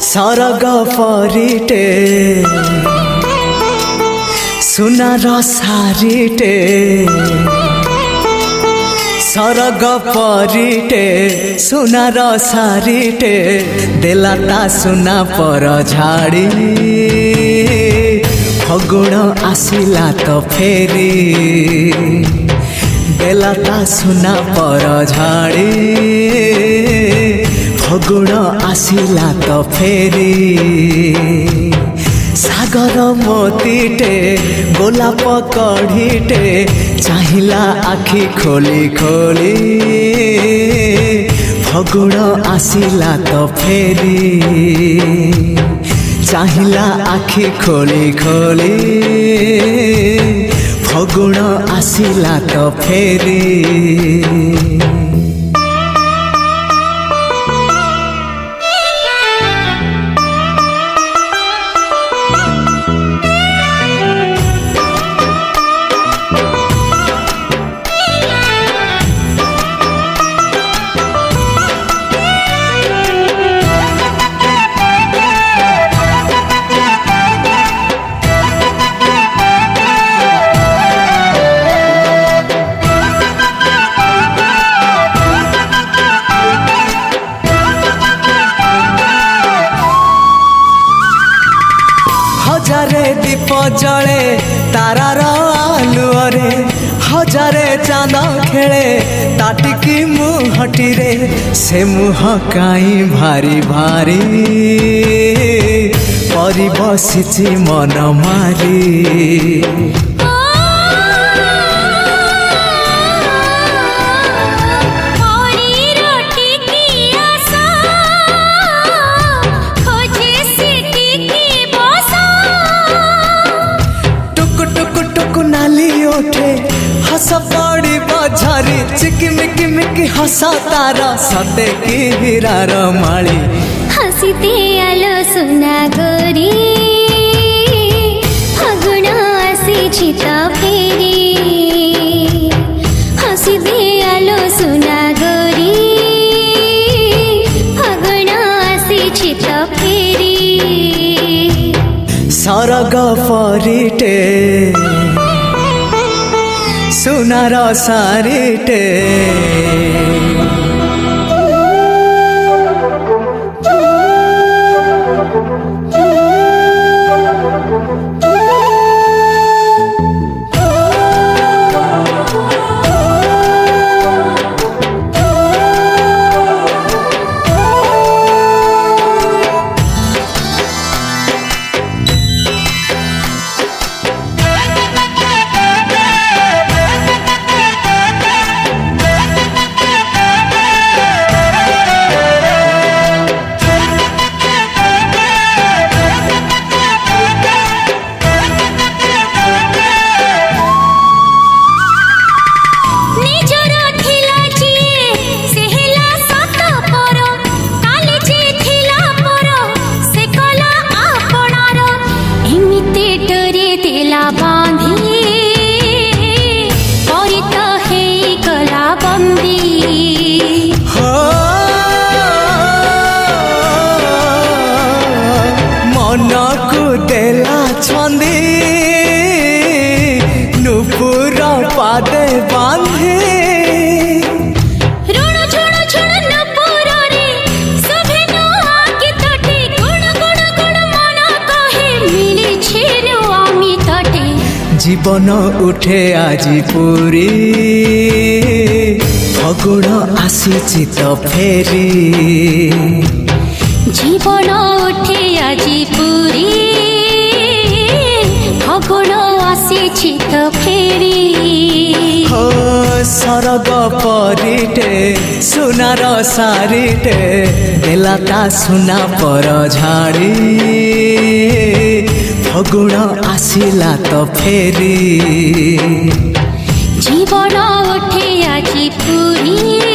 सरग परिटे सुनार सारिटे सरग परिटे सुनार सारिटे देलाता सुना पर झाड़ी फगुण आसिला तो फेरी देलाता सुना पर झाड़ी फगुण आसिला तो फेरी सागर मोतीटे गोलाप कढ़ीटे चाहिला आखि खोली खोली फगुण आसिला तो फेरी चाहिला आखि खोली खोली फगुण आसिला तो फेरी हजारे दीप जले तारार आलुअरे हजारे चांद खेले ताटिकी मुहटी रे से मुह काई भारी भारी परी बसिची मन मारी हस पड़ी बझरी चिकिमिकी मिकी हस तारा सते की हीरार माली हसीते आलो सुना गोरी फगुण आसी तो फेरी हसीते आलो सुना गोरी फगुण आसी तो फेरी सरग परिटे सुनार सारिटे छंदी नुपुर पादे बांधे ऋण झुण झुण नुपुर रे सभे नो आके तटे गुण गुण गुण मन कहे मिली छेनु आमी तटे जीवन उठे आजी पूरी फगुण आसीची तो फेरी जीवन उठे आजी पूरी फगुण आसीची तो फेरी हो सरग परिटे सुनार सारिटे देलाता सुना पर झाड़ी फगुण आसिला तो फेरी जीवन उठे आजी पूरी